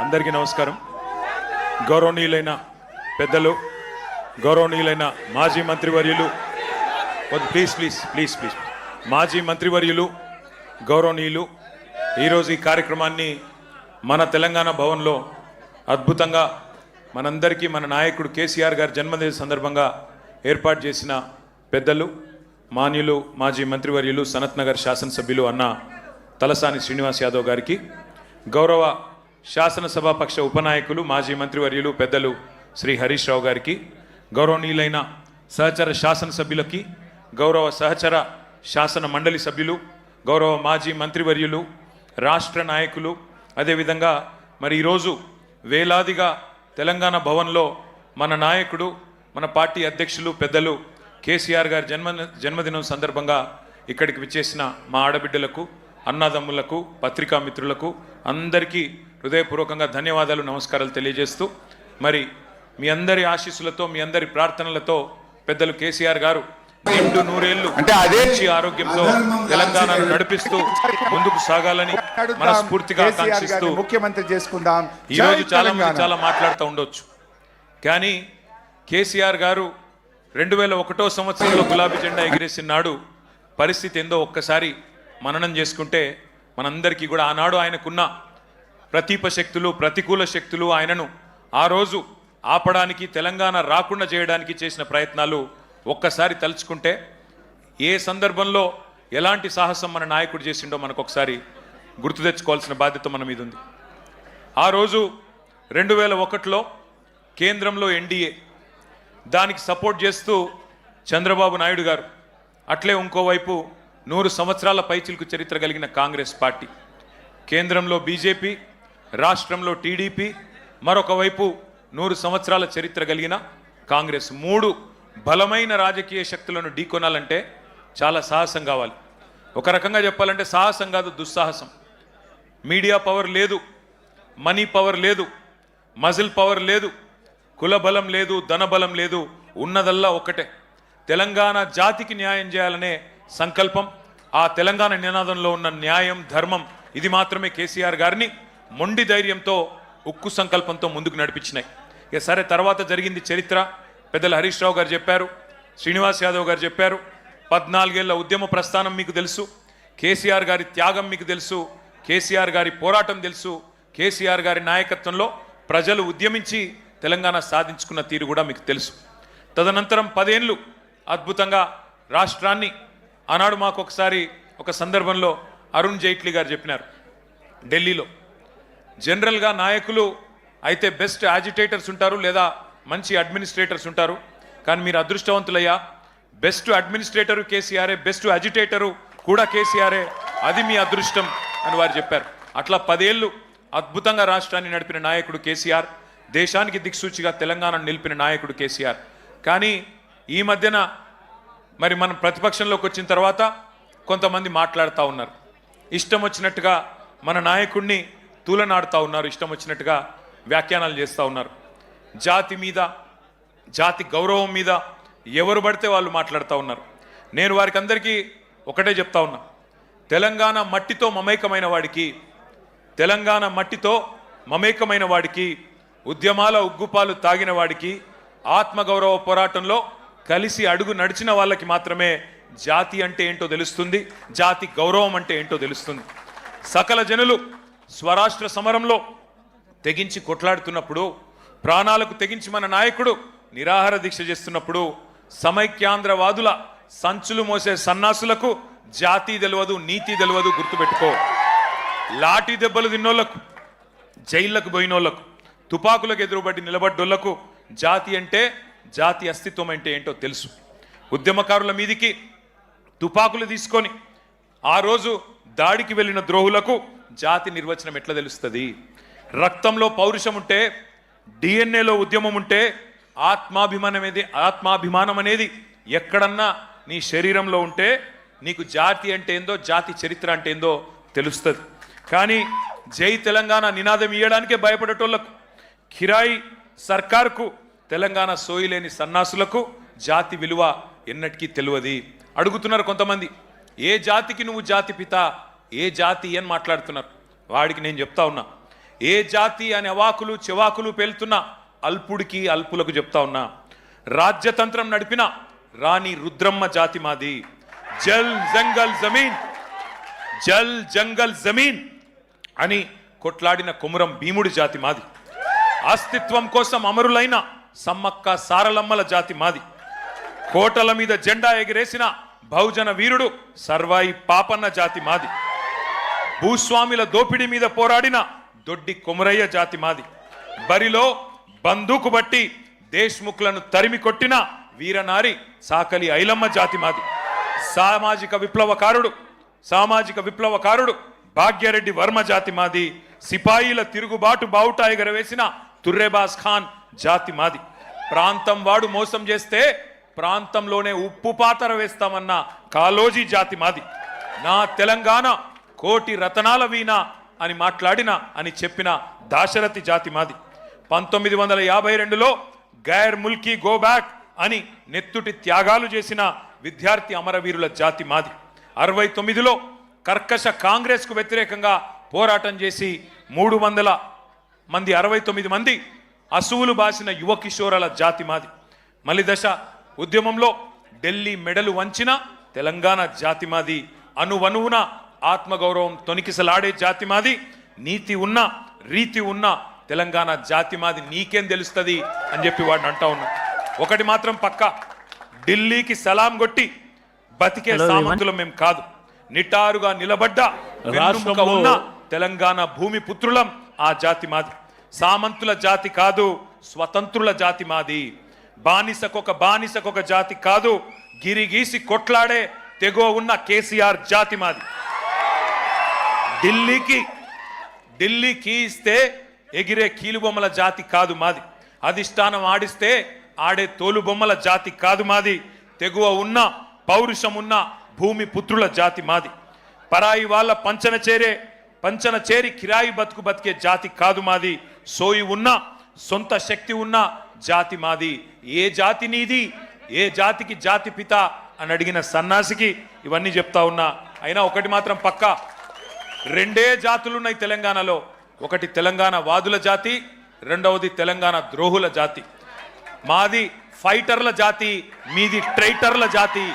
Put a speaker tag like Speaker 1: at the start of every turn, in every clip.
Speaker 1: అందరికీ నమస్కారం. గౌరవనీయులైన పెద్దలు, గౌరవనీయులైన మాజీ మంత్రివర్యులు, ప్లీజ్ ప్లీజ్ ప్లీజ్ ప్లీజ్ మాజీ మంత్రివర్యులు, గౌరవనీయులు, ఈరోజు ఈ కార్యక్రమాన్ని మన తెలంగాణ భవన్లో అద్భుతంగా మనందరికీ మన నాయకుడు కేసీఆర్ గారి జన్మదిన సందర్భంగా ఏర్పాటు చేసిన పెద్దలు, మాన్యులు, మాజీ మంత్రివర్యులు, సనత్ నగర్ శాసనసభ్యులు అన్న తలసాని శ్రీనివాస్ యాదవ్ గారికి, గౌరవ శాసనసభాపక్ష ఉపనాయకులు, మాజీ మంత్రివర్యులు, పెద్దలు శ్రీ హరీష్ రావు గారికి, గౌరవనీయులైన సహచర శాసనసభ్యులకి, గౌరవ సహచర శాసన మండలి సభ్యులు, గౌరవ మాజీ మంత్రివర్యులు, రాష్ట్ర నాయకులు, అదేవిధంగా మరి ఈరోజు వేలాదిగా తెలంగాణ భవన్లో మన నాయకుడు, మన పార్టీ అధ్యక్షులు, పెద్దలు కేసీఆర్ గారి జన్మదినం సందర్భంగా ఇక్కడికి విచ్చేసిన మా ఆడబిడ్డలకు, అన్నదమ్ములకు, పత్రికా మిత్రులకు అందరికీ హృదయపూర్వకంగా ధన్యవాదాలు, నమస్కారాలు తెలియజేస్తూ, మరి మీ అందరి ఆశీస్సులతో, మీ అందరి ప్రార్థనలతో పెద్దలు కేసీఆర్ గారు నిండు నూరేళ్లు మంచి ఆరోగ్యంతో తెలంగాణను నడిపిస్తూ ముందుకు సాగాలని మనస్ఫూర్తిగా ఆకాంక్షిస్తూ
Speaker 2: ముఖ్యమంత్రి చేసుకుందాం.
Speaker 1: ఈరోజు చాలా మంది చాలా మాట్లాడుతూ ఉండొచ్చు, కానీ కేసీఆర్ గారు 2001 సంవత్సరంలో గులాబీ జెండా ఎగిరేసిన నాడు పరిస్థితి ఏందో ఒక్కసారి మననం చేసుకుంటే మనందరికీ కూడా ఆనాడు ఆయనకున్న ప్రతీప శక్తులు, ప్రతికూల శక్తులు, ఆయనను ఆ రోజు ఆపడానికి, తెలంగాణ రాకుండా చేయడానికి చేసిన ప్రయత్నాలు ఒక్కసారి తలుచుకుంటే ఏ సందర్భంలో ఎలాంటి సాహసం మన నాయకుడు చేసిండో మనకు ఒకసారి గుర్తు తెచ్చుకోవాల్సిన బాధ్యత మన మీద ఉంది. ఆ రోజు 2001లో కేంద్రంలో ఎన్డీఏ, దానికి సపోర్ట్ చేస్తూ చంద్రబాబు నాయుడు గారు, అట్లే ఇంకోవైపు 100 సంవత్సరాల పైచిలుకు చరిత్ర కలిగిన కాంగ్రెస్ పార్టీ, కేంద్రంలో బీజేపీ, రాష్ట్రంలో టీడీపీ, మరొక వైపు 100 సంవత్సరాల చరిత్ర కలిగిన కాంగ్రెస్, 3 బలమైన రాజకీయ శక్తులను ఢీకొనాలంటే చాలా సాహసం కావాలి. ఒక రకంగా చెప్పాలంటే సాహసం కాదు, దుస్సాహసం. మీడియా పవర్ లేదు, మనీ పవర్ లేదు, మజిల్ పవర్ లేదు, కుల బలం లేదు, ధన బలం లేదు, ఉన్నదల్లా ఒక్కటే తెలంగాణ జాతికి న్యాయం చేయాలనే సంకల్పం. ఆ తెలంగాణ నినాదంలో ఉన్న న్యాయం, ధర్మం, ఇది మాత్రమే కేసీఆర్ గారిని మొండి ధైర్యంతో, ఉక్కు సంకల్పంతో ముందుకు నడిపించినాయి. ఇక సరే, తర్వాత జరిగింది చరిత్ర. పెద్దలు హరీష్ రావు గారు చెప్పారు, శ్రీనివాస్ యాదవ్ గారు చెప్పారు. 14 ఏళ్ల ఉద్యమ ప్రస్థానం మీకు తెలుసు, కేసీఆర్ గారి త్యాగం మీకు తెలుసు, కేసీఆర్ గారి పోరాటం తెలుసు, కేసీఆర్ గారి నాయకత్వంలో ప్రజలు ఉద్యమించి తెలంగాణ సాధించుకున్న తీరు కూడా మీకు తెలుసు. తదనంతరం 10 ఏళ్ళు అద్భుతంగా రాష్ట్రాన్ని, ఆనాడు మాకు ఒకసారి ఒక సందర్భంలో అరుణ్ జైట్లీ గారు చెప్పినారు, ఢిల్లీలో జనరల్గా నాయకులు అయితే బెస్ట్ యాజిటేటర్స్ ఉంటారు, లేదా మంచి అడ్మినిస్ట్రేటర్స్ ఉంటారు, కానీ మీరు అదృష్టవంతులయ్యా, బెస్ట్ అడ్మినిస్ట్రేటరు కేసీఆరే, బెస్ట్ అజిటేటరు కూడా కేసీఆరే, అది మీ అదృష్టం అని వారు చెప్పారు. అట్లా 10 ఏళ్ళు అద్భుతంగా రాష్ట్రాన్ని నడిపిన నాయకుడు కేసీఆర్, దేశానికి దిక్సూచిగా తెలంగాణను నిలిపిన నాయకుడు కేసీఆర్. కానీ ఈ మధ్యన మరి మనం ప్రతిపక్షంలోకి వచ్చిన తర్వాత కొంతమంది మాట్లాడుతూ ఉన్నారు, ఇష్టం వచ్చినట్టుగా మన నాయకుడిని తూలనాడుతూ ఉన్నారు, ఇష్టం వచ్చినట్టుగా వ్యాఖ్యానాలు చేస్తూ ఉన్నారు. జాతి మీద, జాతి గౌరవం మీద ఎవరు పడితే వాళ్ళు మాట్లాడుతూ ఉన్నారు. నేను వారికి అందరికీ ఒకటే చెప్తా ఉన్నా, తెలంగాణ మట్టితో మమేకమైన వాడికి, తెలంగాణ మట్టితో మమేకమైన వాడికి, ఉద్యమాల ఉగ్గుపాలు తాగిన వాడికి, ఆత్మగౌరవ పోరాటంలో కలిసి అడుగు నడిచిన వాళ్ళకి మాత్రమే జాతి అంటే ఏంటో తెలుస్తుంది, జాతి గౌరవం అంటే ఏంటో తెలుస్తుంది. సకల జనులు స్వరాష్ట్ర సమరంలో తెగించి కొట్లాడుతున్నప్పుడు, ప్రాణాలకు తెగించి మన నాయకుడు నిరాహార దీక్ష చేస్తున్నప్పుడు, సమైక్యాంధ్రవాదుల సంచులు మోసే సన్నాసులకు జాతి తెలియదు, నీతి తెలియదు, గుర్తుపెట్టుకో. లాఠీ దెబ్బలు తిన్నోళ్లకు, జైళ్లకు పోయినోళ్లకు, తుపాకులకు ఎదురుబడి నిలబడ్డోళ్లకు జాతి అంటే, జాతి అస్తిత్వం అంటే ఏంటో తెలుసు. ఉద్యమకారుల మీదికి తుపాకులు తీసుకొని ఆ రోజు దాడికి వెళ్ళిన ద్రోహులకు జాతి నిర్వచనం ఎట్లా తెలుస్తుంది? రక్తంలో పౌరుషం ఉంటే, డిఎన్ఏలో ఉద్యమం ఉంటే, ఆత్మాభిమానం అనేది ఎక్కడన్నా నీ శరీరంలో ఉంటే నీకు జాతి అంటే ఏందో, జాతి చరిత్ర అంటే ఏందో తెలుస్తుంది. కానీ జై తెలంగాణ నినాదం ఇయ్యడానికే భయపడేటోళ్లకు, కిరాయి సర్కార్కు, తెలంగాణ సోయిలేని సన్నాసులకు జాతి విలువ ఎన్నటికీ తెలియదు. అడుగుతున్నారు కొంతమంది, ఏ జాతికి నువ్వు జాతి పిత, ఏ జాతి అని మాట్లాడుతున్నారు. వాడికి నేను చెప్తా ఉన్నా, ఏ జాతి అనే అవాకులు చెవాకులు పేలుతున్న అల్పుడికి అల్పులకు చెప్తా ఉన్నా, రాజ్యతంత్రం నడిపిన రాణి రుద్రమ్మ జాతి మాది. జల్ జంగల్ జమీన్, జల్ జంగల్ జమీన్ అని కొట్లాడిన కొమురం భీముడి జాతి మాది. అస్తిత్వం కోసం అమరులైన సమ్మక్క సారలమ్మల జాతి మాది. కోటల మీద జెండా ఎగిరేసిన బహుజన వీరుడు సర్వాయి పాపన్న జాతి మాది. భూస్వామిల దోపిడీ మీద పోరాడిన దొడ్డి కొమురయ్య జాతి మాది. బరిలో బందూకు బట్టి దేశ్ముఖులను తరిమి కొట్టిన వీరనారి సాకలి ఐలమ్మ జాతి మాది. సామాజిక విప్లవకారుడు భాగ్యరెడ్డి వర్మ జాతి మాది. సిపాయిల తిరుగుబాటు బావుటా ఎగరవేసిన తుర్రేబాస్ ఖాన్ జాతి మాది. ప్రాంతం వాడు మోసం చేస్తే ప్రాంతంలోనే ఉప్పు పాతర వేస్తామన్న కాలోజీ జాతి మాది. నా తెలంగాణ కోటి రతనాల వీణ అని అని చెప్పిన దాశరథి జాతి మాది. 1952లో గైర్ ముల్కీ గో బ్యాక్ అని నెత్తుటి త్యాగాలు చేసిన విద్యార్థి అమరవీరుల జాతి మాది. 69లో కర్కశ కాంగ్రెస్కు వ్యతిరేకంగా పోరాటం చేసి 300 మంది 69 మంది అసువులు బాసిన యువ కిషోరాల జాతి మాది. మలిదశ ఉద్యమంలో ఢిల్లీ మెడలు వంచిన తెలంగాణ జాతి మాది. అనువనువున ఆత్మగౌరవం తొనికిసలాడే జాతి మాది. నీతి ఉన్న రీతి ఉన్న తెలంగాణ జాతి మాది. నీకేం తెలుస్తుంది అని చెప్పి వాడిని అంటా ఉన్నా. ఒకటి మాత్రం పక్క, ఢిల్లీకి సలాం కొట్టి బతికే సామంతులం మేము కాదు. నిటారుగా నిలబడ్డ వెన్నుముక ఉన్న తెలంగాణ భూమి పుత్రులం ఆ జాతి మాది. సామంతుల జాతి కాదు, స్వతంత్రుల జాతి మాది. బానిసకొక జాతి కాదు, గిరిగీసి కొట్లాడే తెగో ఉన్న కేసీఆర్ జాతి మాది. ఢిల్లీకి ఇస్తే ఎగిరే కీలుబొమ్మల జాతి కాదు మాది. అధిష్టానం ఆడిస్తే ఆడే తోలుబొమ్మల జాతి కాదు మాది. తెగువ ఉన్న పౌరుషం ఉన్న భూమి పుత్రుల జాతి మాది. పరాయి వాళ్ళ పంచన చేరి కిరాయి బతికే జాతి కాదు మాది. సోయి ఉన్న సొంత శక్తి ఉన్న జాతి మాది. ఏ జాతి నీది, ఏ జాతికి జాతి పిత అని అడిగిన సన్నాసికి ఇవన్నీ చెప్తా ఉన్నా. అయినా ఒకటి మాత్రం పక్క, రెండే జాతులున్నాయి తెలంగాణలో. ఒకటి తెలంగాణ వాదుల జాతి, రెండవది తెలంగాణ ద్రోహుల జాతి. మాది ఫైటర్ల జాతి, మీది ట్రైటర్ల జాతి.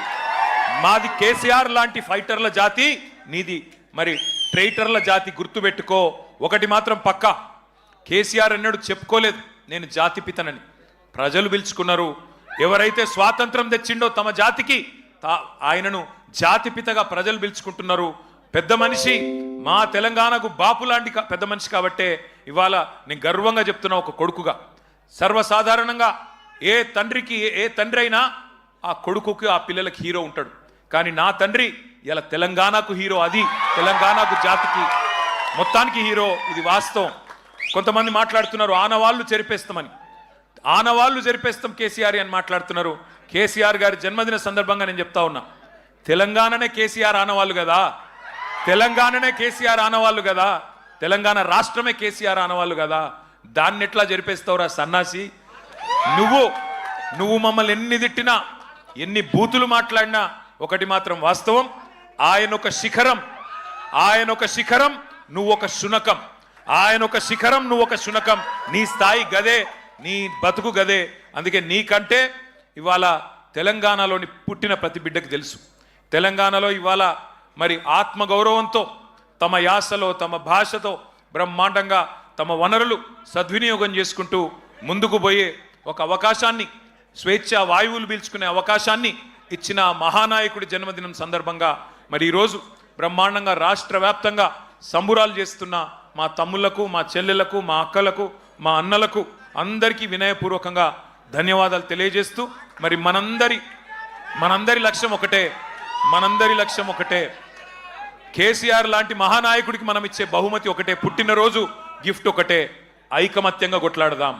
Speaker 1: మాది కేసీఆర్ లాంటి ఫైటర్ల జాతి, నీది మరి ట్రైటర్ల జాతి. గుర్తుపెట్టుకో. ఒకటి మాత్రం పక్క, కేసీఆర్ అన్నాడు చెప్పుకోలేదు నేను జాతి పితనని. ప్రజలు పిలుచుకున్నారు. ఎవరైతే స్వాతంత్రం తెచ్చిండో తమ జాతికి ఆయనను జాతిపితగా ప్రజలు పిలుచుకుంటున్నారు. పెద్ద మనిషి, మా తెలంగాణకు బాపు లాంటి పెద్ద మనిషి కాబట్టే ఇవాళ నేను గర్వంగా చెప్తున్నా ఒక కొడుకుగా. సర్వసాధారణంగా ఏ తండ్రి అయినా ఆ కొడుకుకి ఆ పిల్లలకి హీరో ఉంటాడు. కానీ నా తండ్రి ఇలా తెలంగాణకు హీరో. అది తెలంగాణకు జాతికి మొత్తానికి హీరో. ఇది వాస్తవం. కొంతమంది మాట్లాడుతున్నారు ఆనవాళ్ళు చెరిపేస్తామని. ఆనవాళ్ళు జరిపేస్తాం కేసీఆర్ అని మాట్లాడుతున్నారు. కేసీఆర్ గారి జన్మదిన సందర్భంగా నేను చెప్తా ఉన్నా, తెలంగాణనే కేసీఆర్ ఆనవాళ్ళు కదా, తెలంగాణనే కేసీఆర్ ఆనవాళ్ళు కదా, తెలంగాణ రాష్ట్రమే కేసీఆర్ ఆనవాళ్ళు కదా. దాన్ని ఎట్లా జరిపేస్తావురా సన్నాసి? నువ్వు మమ్మల్ని ఎన్ని తిట్టినా, ఎన్ని బూతులు మాట్లాడినా ఒకటి మాత్రం వాస్తవం, ఆయన ఒక శిఖరం, నువ్వు ఒక శునకం. ఆయన ఒక శిఖరం, నువ్వు ఒక శునకం. నీ స్థాయి గదే, నీ బతుకు గదే. అందుకే నీకంటే ఇవాళ తెలంగాణలోని పుట్టిన ప్రతి బిడ్డకు తెలుసు. తెలంగాణలో ఇవాళ మరి ఆత్మగౌరవంతో తమ యాసలో తమ భాషతో బ్రహ్మాండంగా తమ వనరులు సద్వినియోగం చేసుకుంటూ ముందుకు పోయే ఒక అవకాశాన్ని, స్వేచ్ఛా వాయువులు పీల్చుకునే అవకాశాన్ని ఇచ్చిన మహానాయకుడి జన్మదినం సందర్భంగా మరి ఈరోజు బ్రహ్మాండంగా రాష్ట్ర వ్యాప్తంగా సంబురాలు చేస్తున్న మా తమ్ముళ్లకు, మా చెల్లెలకు, మా అక్కలకు, మా అన్నలకు అందరికీ వినయపూర్వకంగా ధన్యవాదాలు తెలియజేస్తూ మరి మనందరి లక్ష్యం ఒకటే, కేసీఆర్ లాంటి మహానాయకుడికి మనం ఇచ్చే బహుమతి ఒకటే, పుట్టినరోజు గిఫ్ట్ ఒకటే. ఐకమత్యంగా కొట్లాడదాం,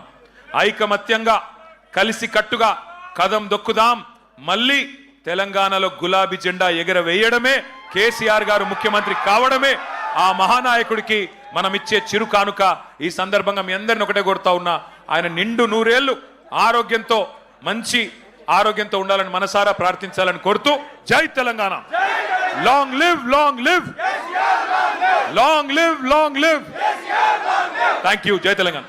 Speaker 1: ఐకమత్యంగా కలిసి కట్టుగా కదం దొక్కుదాం. మళ్ళీ తెలంగాణలో గులాబీ జెండా ఎగరవేయడమే, కేసీఆర్ గారు ముఖ్యమంత్రి కావడమే ఆ మహానాయకుడికి మనం ఇచ్చే చిరు కానుక. ఈ సందర్భంగా మీ అందరిని ఒకటే కోరుతా ఉన్నా, ఆయన నిండు 100 ఏళ్ళు ఆరోగ్యంతో, మంచి ఆరోగ్యంతో ఉండాలని మనసారా ప్రార్థించాలని కోరుతూ, జై Telangana. Long live, long live, long live, long live. Thank you. జై తెలంగాణ.